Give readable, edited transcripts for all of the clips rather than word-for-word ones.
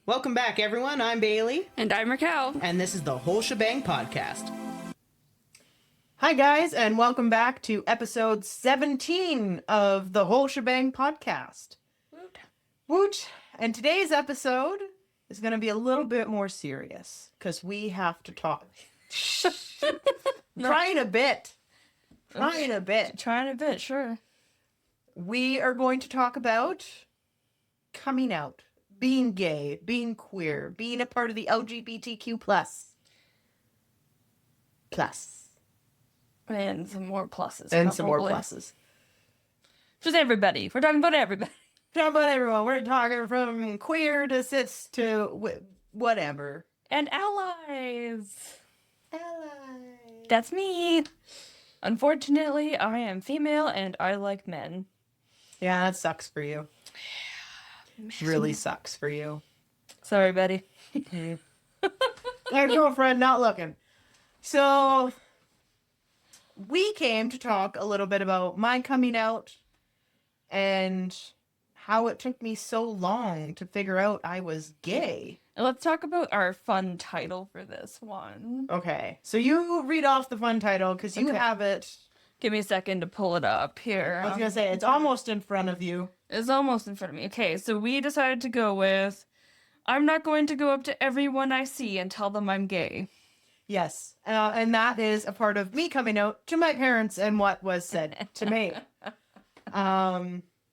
Welcome back, everyone. I'm Bailey. And I'm Raquel. And this is the Whole Shebang Podcast. Hi, guys, and welcome back to episode 17 of the Whole Shebang Podcast. Woot. Woot. And today's episode is going to be a little bit more serious because we have to talk. Trying a bit, sure. We are going to talk about coming out. Being gay, being queer, being a part of the LGBTQ plus. And some more pluses. And some more pluses. Just everybody. We're talking about everybody. Talking about everyone. We're talking from queer to cis to whatever. And allies. That's me. Unfortunately, I am female and I like men. Yeah, that sucks for you. Really sucks for you. Sorry, Betty. My girlfriend not looking. So, we came to talk a little bit about my coming out and how it took me so long to figure out I was gay. And let's talk about our fun title for this one. Okay, so you read off the fun title because you have it. Give me a second to pull it up here. I was going to say, it's almost in front of you. It's almost in front of me. Okay, so we decided to go with, I'm not going to go up to everyone I see and tell them I'm gay. Yes, and that is a part of me coming out to my parents and what was said to me.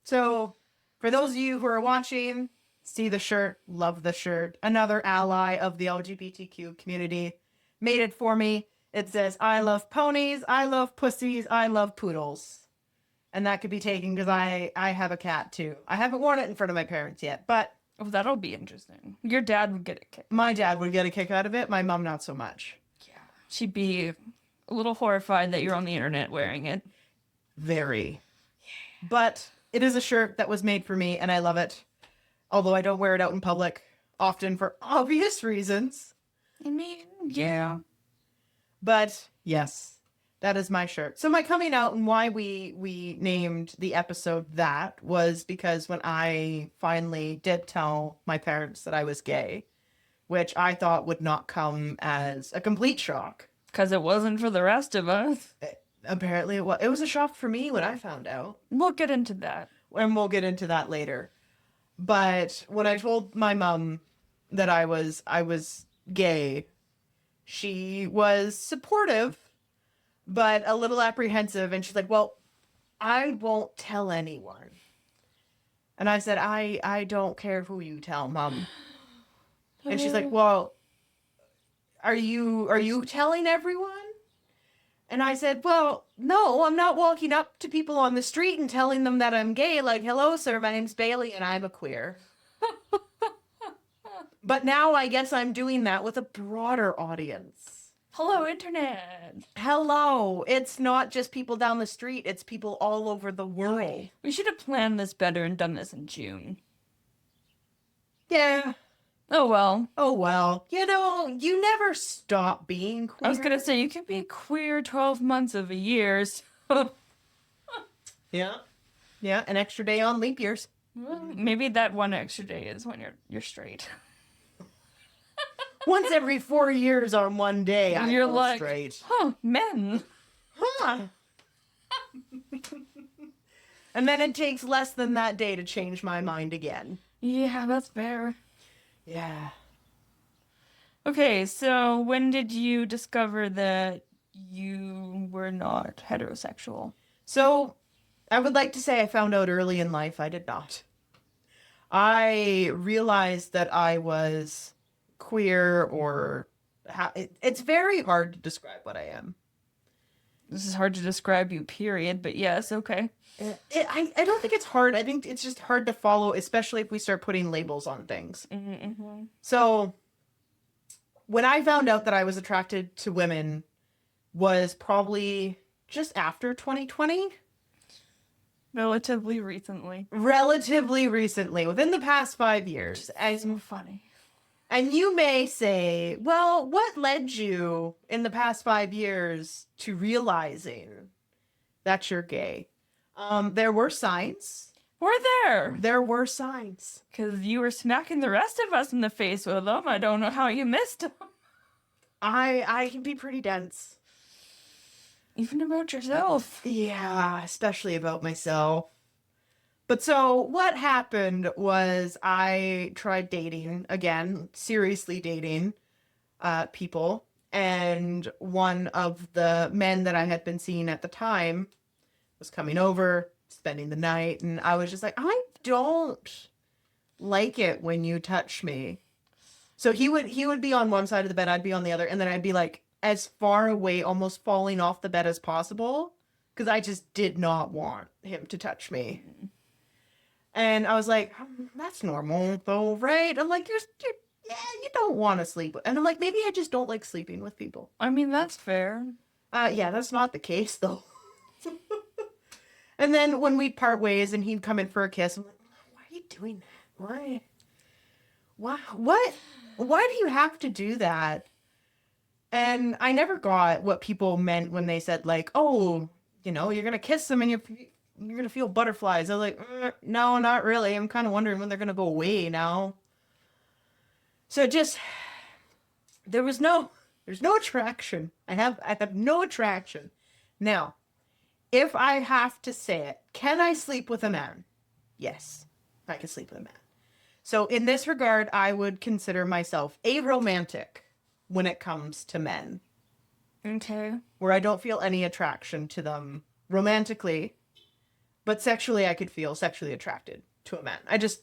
So, for those of you who are watching, see the shirt, love the shirt. Another ally of the LGBTQ community made it for me. It says, I love ponies, I love pussies, I love poodles. And that could be taken because I have a cat too. I haven't worn it in front of my parents yet, but... Oh, that'll be interesting. Your dad would get a kick. My dad would get a kick out of it, my mom not so much. Yeah. She'd be a little horrified that you're on the internet wearing it. Very. Yeah. But it is a shirt that was made for me and I love it. Although I don't wear it out in public, often for obvious reasons. I mean, yeah. But, yes, that is my shirt. So my coming out and why we named the episode that was because when I finally did tell my parents that I was gay, which I thought would not come as a complete shock. Because it wasn't for the rest of us. Apparently it was a shock for me when I found out. We'll get into that. And we'll get into that later. But when I told my mom that I was gay, she was supportive, but a little apprehensive. And she's like, well, I won't tell anyone. And I said, I don't care who you tell, Mom. And she's like, well, are you telling everyone? And I said, well, no, I'm not walking up to people on the street and telling them that I'm gay. Like, hello, sir, my name's Bailey and I'm a queer. But now I guess I'm doing that with a broader audience. Hello, Internet. Hello. It's not just people down the street. It's people all over the world. We should have planned this better and done this in June. Yeah. Oh, well. You know, you never stop being queer. I was going to say, you can be queer 12 months of a year. So... Yeah. Yeah, an extra day on leap years. Well, maybe that one extra day is when you're straight. Once every 4 years on one day, you're I'm like, straight. Men. And then it takes less than that day to change my mind again. Yeah, that's fair. Yeah. Okay, so when did you discover that you were not heterosexual? So, I would like to say I found out early in life. I did not. I realized that I was queer or... It's very hard to describe what I am. This is hard to describe you, period, but yes, okay. I don't think it's hard. I think it's just hard to follow, especially if we start putting labels on things. Mm-hmm. So, when I found out that I was attracted to women was probably just after 2020. Relatively recently. Relatively recently, within the past 5 years. It's so funny. And you may say, well, what led you in the past 5 years to realizing that you're gay? There were signs. We're there. There were signs. Because you were smacking the rest of us in the face with them. I don't know how you missed them. I can be pretty dense. Even about yourself. Yeah, especially about myself. But so what happened was I tried dating again, seriously dating people. And one of the men that I had been seeing at the time was coming over, spending the night. And I was just like, I don't like it when you touch me. So he would be on one side of the bed, I'd be on the other. And then I'd be like as far away, almost falling off the bed as possible. Because I just did not want him to touch me. And I was like, that's normal though, right? I'm like, yeah, you don't want to sleep. And I'm like, maybe I just don't like sleeping with people. I mean, that's fair. Yeah, that's not the case though. And then when we'd part ways and he'd come in for a kiss, I'm like, why are you doing that? Why? Why do you have to do that? And I never got what people meant when they said like, oh, you're going to kiss them and you're going to feel butterflies. I was like, no, not really. I'm kind of wondering when they're going to go away now. So there's no attraction. I have no attraction. Now, if I have to say it, can I sleep with a man? Yes, I can sleep with a man. So in this regard, I would consider myself aromantic when it comes to men. Okay. Where I don't feel any attraction to them romantically, but sexually I could feel sexually attracted to a man. I just,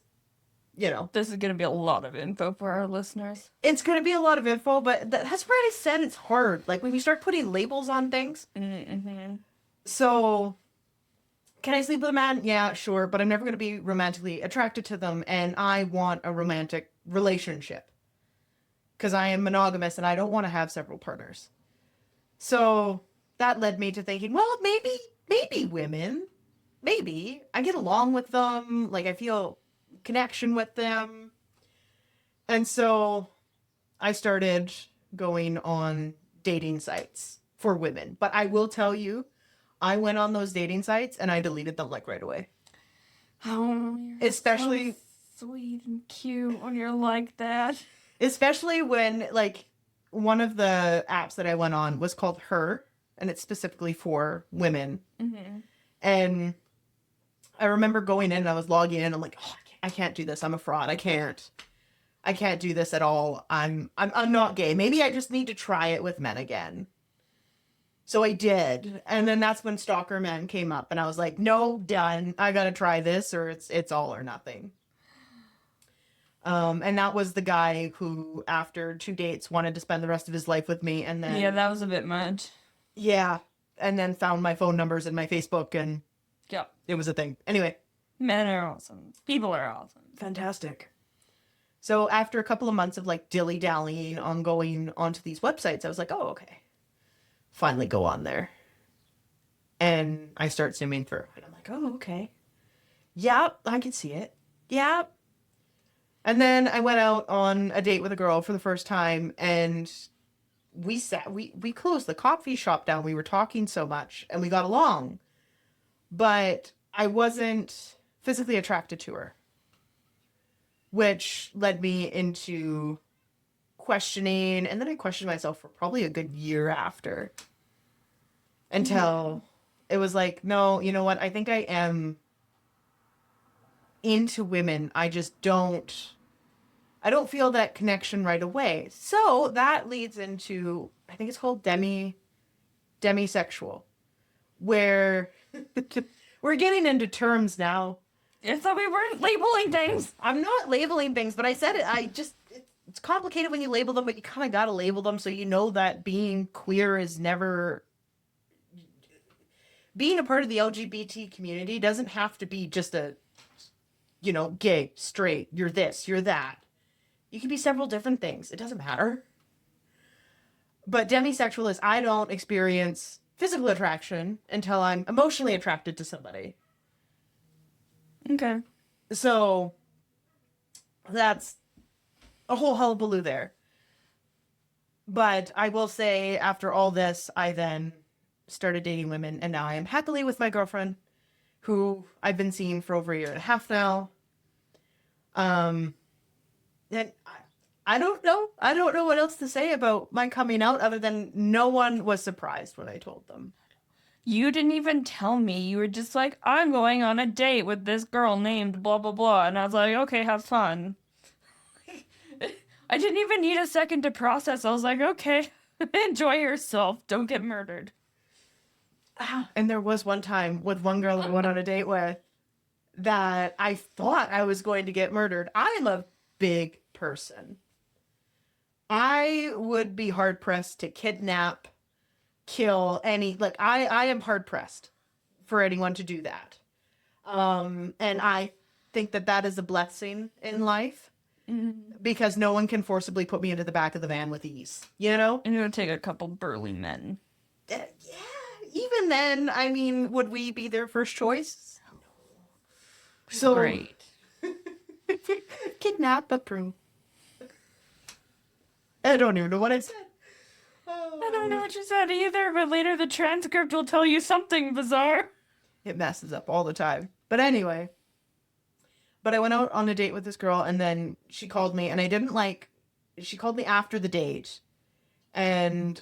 This is going to be a lot of info for our listeners. it's going to be a lot of info, but that's where I said it's hard. Like when you start putting labels on things. Mm-hmm. So, can I sleep with a man? Yeah, sure, but I'm never going to be romantically attracted to them, and I want a romantic relationship. Because I am monogamous and I don't want to have several partners. So, that led me to thinking, well, maybe women. Maybe. I get along with them, like I feel connection with them. And so, I started going on dating sites for women. But I will tell you, I went on those dating sites and I deleted them like right away. Oh, Especially so sweet and cute when you're like that. Especially when like one of the apps that I went on was called Her, and it's specifically for women. Mm-hmm. And I remember going in and I was logging in. I'm like, oh, I can't do this. I'm a fraud. I can't do this at all. I'm not gay. Maybe I just need to try it with men again. So I did. And then that's when Stalker Men came up and I was like, no, done. I got to try this or it's all or nothing. And that was the guy who after 2 dates wanted to spend the rest of his life with me. And then, Yeah, that was a bit much. yeah. And then found my phone numbers and my Facebook and Yep. it was a thing. Anyway. Men are awesome. People are awesome. Fantastic. So after a couple of months of like dilly-dallying on going onto these websites, I was like, oh, okay. Finally go on there. And I start zooming through. And I'm like, oh, okay. Yep, I can see it. Yep. And then I went out on a date with a girl for the first time and we closed the coffee shop down. We were talking so much and we got along. But I wasn't physically attracted to her. Which led me into questioning, and then I questioned myself for probably a good year after. Until it was like, no, you know what? I think I am into women. I don't feel that connection right away. So that leads into, I think it's called demisexual, where we're getting into terms now. I thought we weren't labeling things. I'm not labeling things, but I said it. It's complicated when you label them, but you kind of got to label them so you know that being queer is never. Being a part of the LGBT community doesn't have to be just gay, straight, you're this, you're that. You can be several different things. It doesn't matter. But demisexual is I don't experience physical attraction until I'm emotionally attracted to somebody. Okay. So that's a whole hullabaloo there. But I will say after all this, I then started dating women and now I am happily with my girlfriend who I've been seeing for over a year and a half now. And I don't know. I don't know what else to say about my coming out other than no one was surprised when I told them. You didn't even tell me. You were just like, I'm going on a date with this girl named blah, blah, blah. And I was like, okay, have fun. I didn't even need a second to process. I was like, okay, enjoy yourself. Don't get murdered. And there was one time with one girl I went on a date with that I thought I was going to get murdered. I'm a big person. I would be hard pressed to kidnap, kill I am hard pressed for anyone to do that. And I think that is a blessing in life because no one can forcibly put me into the back of the van with ease, you know? And it would take a couple burly men. Yeah, even then, I mean, would we be their first choice? So Great. Kidnap, approve. I don't even know what I said. I don't know what you said either, but later the transcript will tell you something bizarre. It messes up all the time. But anyway. But I went out on a date with this girl, and then she called me, and she called me after the date. And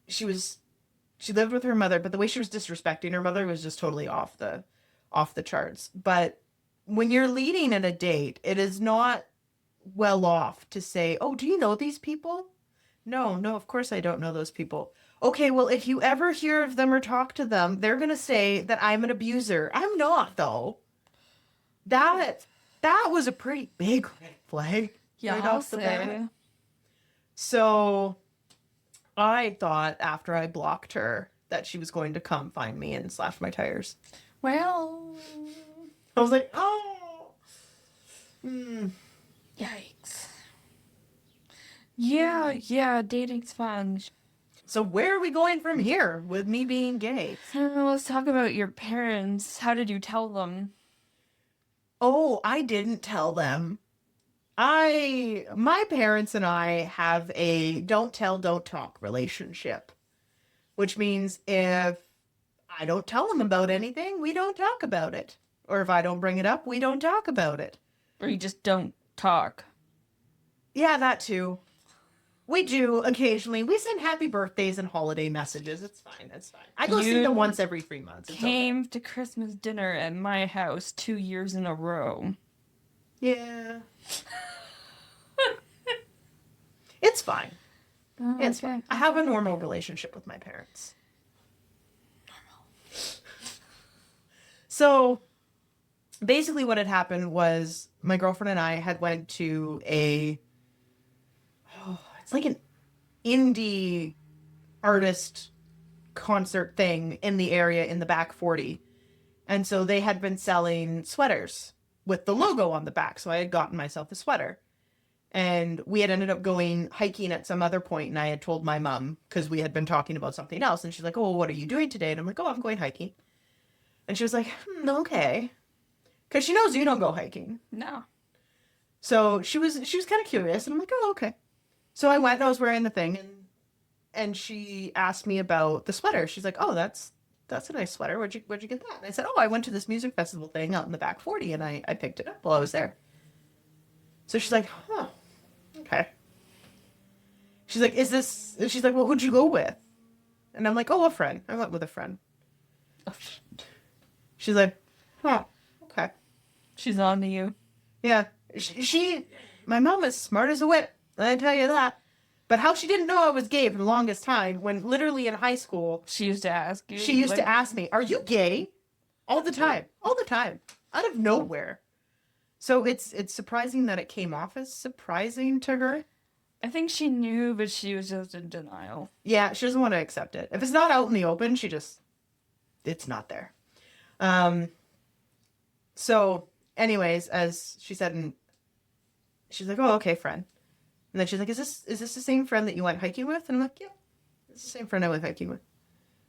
she lived with her mother, but the way she was disrespecting her mother was just totally off the charts. But when you're leading in a date, it is not well off to say, oh, do you know these people? No, of course I don't know those people. Okay, well, if you ever hear of them or talk to them, they're going to say that I'm an abuser. I'm not, though. That was a pretty big red flag. Yeah, right I'll off the say. bat. So I thought after I blocked her that she was going to come find me and slash my tires. Well, I was like, oh. yikes. Yeah, dating's fun. So where are we going from here with me being gay? Let's talk about your parents. How did you tell them? Oh, I didn't tell them. My parents and I have a don't tell, don't talk relationship, which means if I don't tell them about anything, we don't talk about it. Or if I don't bring it up, we don't talk about it. Or you just don't talk? Yeah, that too. We do occasionally. We send happy birthdays and holiday messages. It's fine. I go see them once every 3 months. It's came to Christmas dinner at my house 2 years in a row. Yeah. It's fine. Oh, It's okay. fine. I have a normal relationship with my parents. So basically what had happened was my girlfriend and I had went to it's like an indie artist concert thing in the area in the back 40. And so they had been selling sweaters with the logo on the back. So I had gotten myself a sweater. And we had ended up going hiking at some other point, and I had told my mom because we had been talking about something else. And she's like, oh, well, what are you doing today? And I'm like, oh, I'm going hiking. And she was like, okay. Because she knows you don't go hiking. No. So she was kind of curious. And I'm like, oh, okay. So I went and I was wearing the thing. And she asked me about the sweater. She's like, oh, that's a nice sweater. Where'd you get that? And I said, oh, I went to this music festival thing out in the back 40, and I picked it up while I was there. So she's like, huh, okay. She's like, she's like, well, who'd you go with? And I'm like, oh, a friend. I went with a friend. She's like, oh, okay. She's on to you. Yeah. My mom is smart as a whip. I tell you that. But how she didn't know I was gay for the longest time, when literally in high school, She used to ask you. she used to ask me, are you gay? All the time. Out of nowhere. So it's surprising that it came off as surprising to her. I think she knew, but she was just in denial. Yeah, she doesn't want to accept it. If it's not out in the open, it's not there. So anyways, as she said, and she's like, oh, okay, friend. And then she's like, is this the same friend that you went hiking with? And I'm like, yeah, it's the same friend I went hiking with.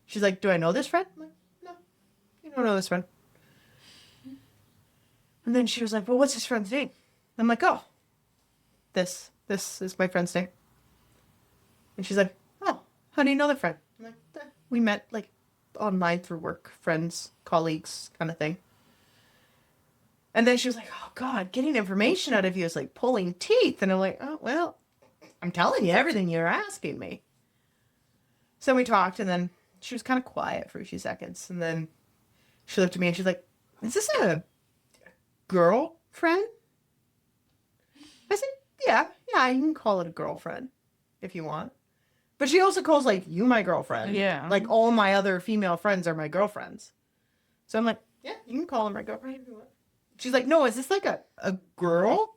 She's like, do I know this friend? I'm like, no, you don't know this friend. And then she was like, well, what's this friend's name? I'm like, oh, this is my friend's name. And she's like, oh, how do you know the friend? I'm like, we met like online through work, friends, colleagues, kind of thing. And then she was like, oh God, getting information out of you is like pulling teeth. And I'm like, oh, well, I'm telling you everything you're asking me. So we talked, and then she was kind of quiet for a few seconds. And then she looked at me and she's like, is this a girlfriend? I said, yeah, you can call it a girlfriend if you want. But she also calls, like, you my girlfriend. Yeah. Like, all my other female friends are my girlfriends. So I'm like, yeah, you can call them my girlfriend if you want. She's like, no, is this like a girlfriend?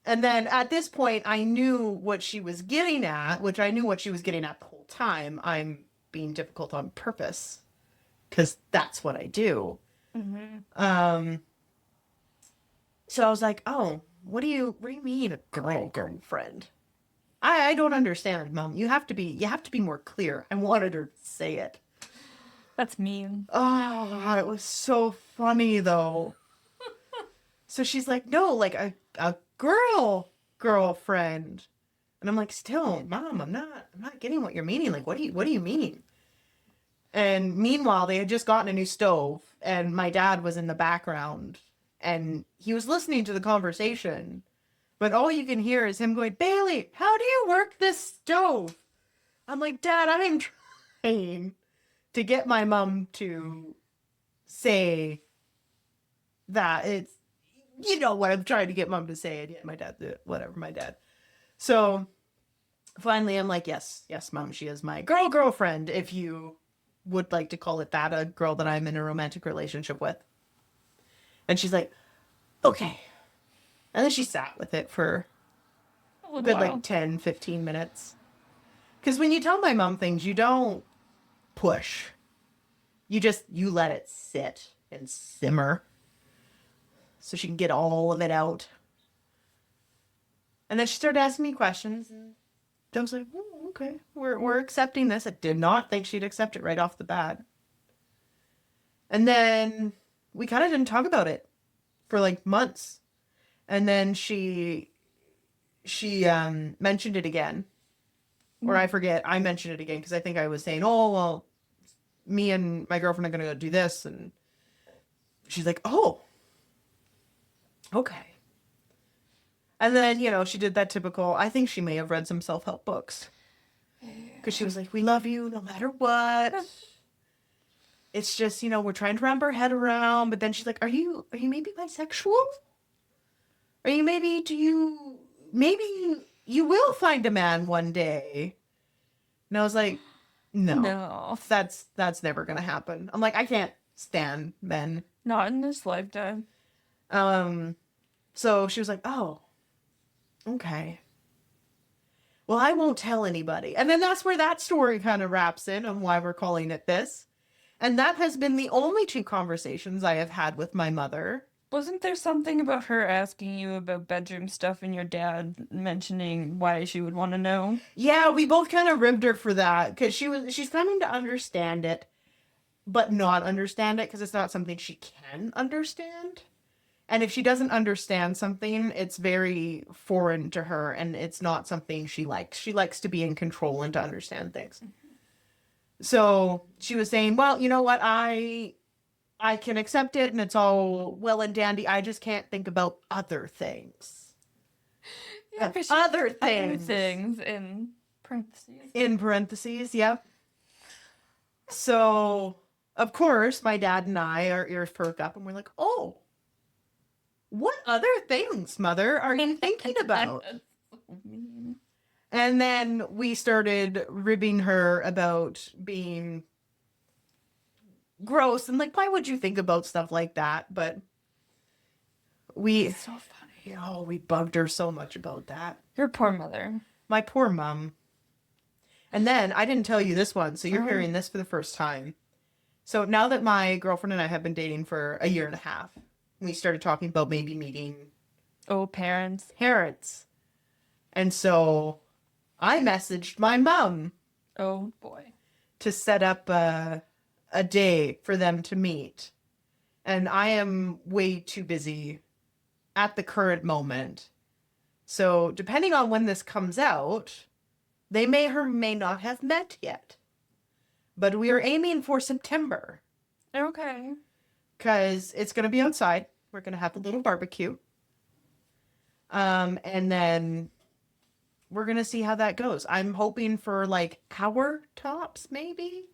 And then at this point, I knew what she was getting at, which I knew what she was getting at the whole time. I'm being difficult on purpose because that's what I do. Mm-hmm. So I was like, oh, what do you mean a girlfriend? I don't understand, Mom. You have to be more clear. I wanted her to say it. That's mean. Oh, it was so funny though. So she's like, no, like a girlfriend. And I'm like, still, Mom, I'm not getting what you're meaning. Like, what do you mean? And meanwhile, they had just gotten a new stove, and my dad was in the background, and he was listening to the conversation. But all you can hear is him going, Bailey, how do you work this stove? I'm like, Dad, I'm trying to get my mom to say that it's, you know what I'm trying to get mom to say. And yeah, my dad, whatever, my dad. So finally, I'm like, yes, Mom, she is my girlfriend, if you would like to call it that, a girl that I'm in a romantic relationship with. And she's like, okay. And then she sat with it for a good, like, 10, 15 minutes. Because when you tell my mom things, you don't push. You let it sit and simmer so she can get all of it out. And then she started asking me questions, and I was like, oh, okay, we're accepting this. I did not think she'd accept it right off the bat. And then we kind of didn't talk about it for like months. And then she mentioned it again. Or I forget, I mentioned it again because I think I was saying, oh, well, me and my girlfriend are going to go do this. And she's like, oh, okay. And then, she did that typical, I think she may have read some self-help books. Because she was like, we love you no matter what. It's just, we're trying to wrap our head around. But then she's like, are you maybe bisexual? Are you maybe you will find a man one day? And I was like, no. That's never going to happen. I'm like, I can't stand men. Not in this lifetime. So she was like, oh, okay. Well, I won't tell anybody. And then that's where that story kind of wraps in on why we're calling it this. And that has been the only 2 conversations I have had with my mother. Wasn't there something about her asking you about bedroom stuff and your dad mentioning why she would want to know? Yeah, we both kind of ribbed her for that because she's coming to understand it, but not understand it because it's not something she can understand. And if she doesn't understand something, it's very foreign to her, and it's not something she likes. She likes to be in control and to understand things. Mm-hmm. So she was saying, well, you know what, I can accept it and it's all well and dandy. I just can't think about other things. Yeah, other things in parentheses. In parentheses, yep. So, of course, my dad and I, our ears perk up and we're like, oh, what other things, Mother, are you thinking about? And then we started ribbing her about being gross and like, why would you think about stuff like that? But it's so funny. Oh, we bugged her so much about that. Your poor mother. My poor mom. And then I didn't tell you this one, so you're hearing this for the first time. So now that my girlfriend and I have been dating for a year and a half, we started talking about maybe meeting parents. And so I messaged my mom. Oh boy. To set up a day for them to meet. And I am way too busy at the current moment. So depending on when this comes out, They may or may not have met yet. But we are aiming for September. Okay. Because it's going to be outside. We're going to have a little barbecue. And then we're going to see how that goes. I'm hoping for like hour tops, maybe.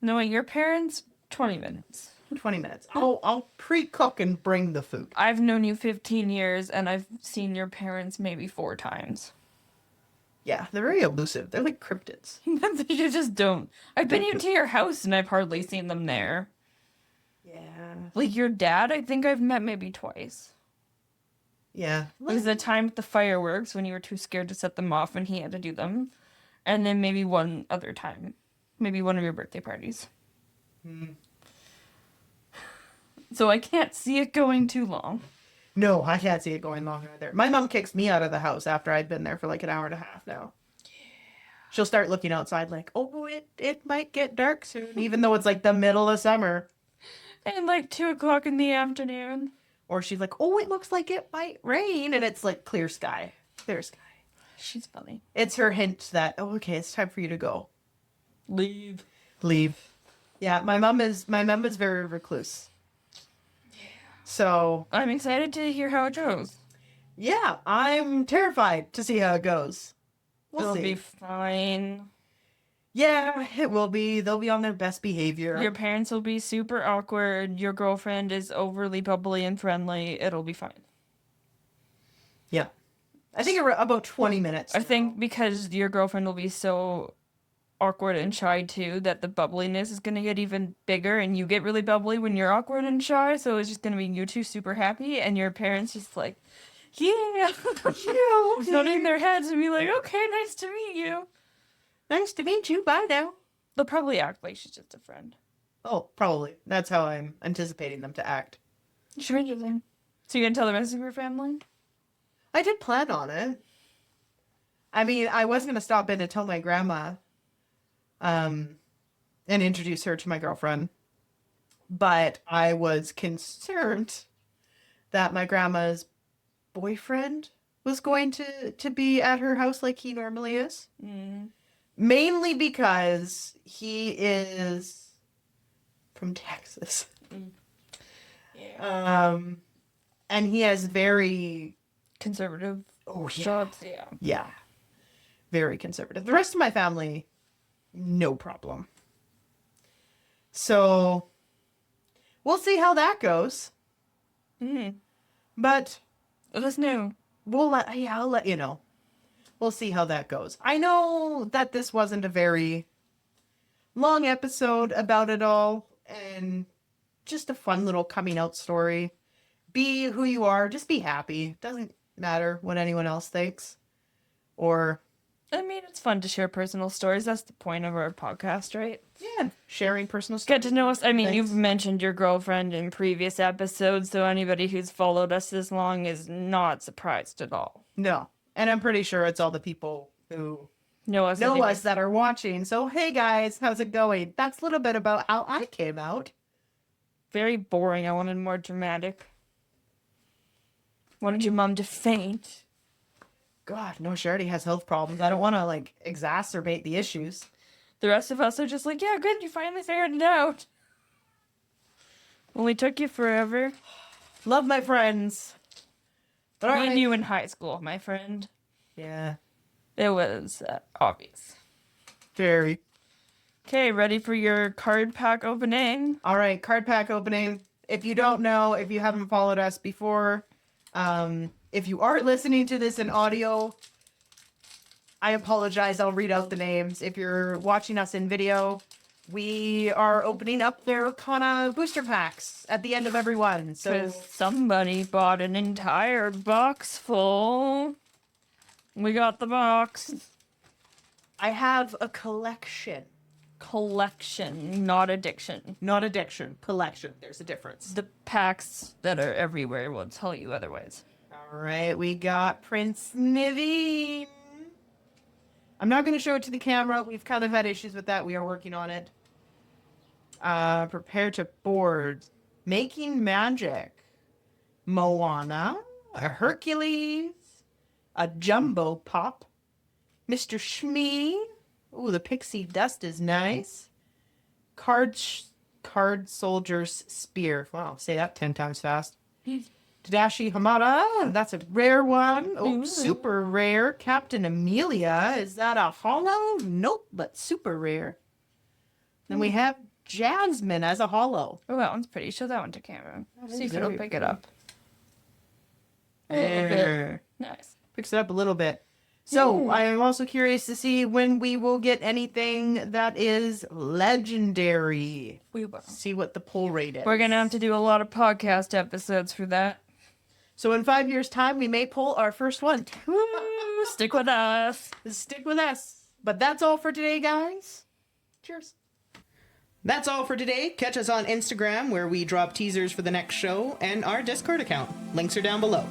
No, your parents, 20 minutes. 20 minutes. I'll pre-cook and bring the food. I've known you 15 years, and I've seen your parents maybe 4 times. Yeah, they're very elusive. They're like cryptids. You just don't. I've been into your house, and I've hardly seen them there. Yeah. Like, your dad, I think I've met maybe twice. Yeah. It was the time with the fireworks when you were too scared to set them off and he had to do them. And then maybe one other time. Maybe one of your birthday parties. So I can't see it going too long. No, I can't see it going long either. My mom kicks me out of the house after I'd been there for like an hour and a half now. Yeah. She'll start looking outside like, oh, it might get dark soon, even though it's like the middle of summer. And like 2 o'clock in the afternoon. Or she's like, oh, it looks like it might rain. And it's like clear sky. Clear sky. She's funny. It's her hint that, oh, okay, it's time for you to go. Leave. Yeah, my mom is very recluse. So I'm excited to hear how it goes. yeah, I'm terrified to see how it goes. It'll See. be fine. Yeah, it will be. They'll be on their best behavior. Your parents will be super awkward. Your girlfriend is overly bubbly and friendly. It'll be fine. Yeah. I think about 20 minutes. I think because your girlfriend will be so awkward and shy too, that the bubbliness is going to get even bigger, and you get really bubbly when you're awkward and shy, so it's just going to be you two super happy, and your parents just like, yeah, nodding their heads and be like, okay, nice to meet you. Nice to meet you. Bye now. They'll probably act like she's just a friend. Oh, probably. That's how I'm anticipating them to act. Sure, interesting. So you're going to tell the rest of your family? I did plan on it. I mean, I was going to stop in and tell my grandma and introduce her to my girlfriend. But I was concerned that my grandma's boyfriend was going to be at her house like he normally is. Mm. Mainly because he is from Texas. Yeah. And he has very Conservative yeah. shots, yeah. Yeah. Very conservative. The rest of my family, no problem. So we'll see how that goes. Mm. But That's new. I'll let you know. We'll see how that goes. I know that this wasn't a very long episode about it all, and just a fun little coming out story. Be who you are. Just be happy. Doesn't matter what anyone else thinks. Or, I mean, it's fun to share personal stories. That's the point of our podcast, right? yeah, sharing personal stuff. Get to know us. I mean, Thanks. you've mentioned your girlfriend in previous episodes, so anybody who's followed us this long is not surprised at all. No. And I'm pretty sure it's all the people who Know us. know us that are watching. So, hey guys, how's it going? That's a little bit about how I came out. Very boring. I wanted more dramatic. Wanted your mom to faint. God, no, she already has health problems. I don't want to, like, exacerbate the issues. The rest of us are just like, yeah, good, you finally figured it out. Only took you forever. Love my friends. But Me alright. and you in high school, my friend. Yeah, It was obvious. very. Okay, ready for your card pack opening? All right, card pack opening. If you don't know, if you haven't followed us before, if you are listening to this in audio, I apologize. I'll read out the names. If you're watching us in video, we are opening up their Arcana booster packs at the end of every one. So Because somebody bought an entire box full. We got the box. I have a collection. Collection, not addiction. Not addiction. Collection. There's a difference. The packs that are everywhere will tell you otherwise. All right, we got Prince Niveen. I'm not going to show it to the camera. We've kind of had issues with that. We are working on it. Prepare to board. Making Magic. Moana. A Hercules. A Jumbo Pop. Mr. Shmee. Ooh, the pixie dust is nice. Card Soldier's Spear. Wow, say that 10 times fast. Tadashi Hamada. That's a rare one. Oh, super rare. Captain Amelia. Is that a holo? Nope, but super rare. Then we have Jasmine as a holo. Oh, that one's pretty. Show that one to camera. is See if it'll very pick it pretty. up. A little bit. Nice. Picks it up a little bit. So, I am also curious to see when we will get anything that is legendary. We will. See what the pull rate is. We're gonna have to do a lot of podcast episodes for that. So in 5 years' time, we may pull our first one. Woo, stick with us. Stick with us. But that's all for today, guys. Cheers. That's all for today. Catch us on Instagram, where we drop teasers for the next show, and our Discord account. Links are down below.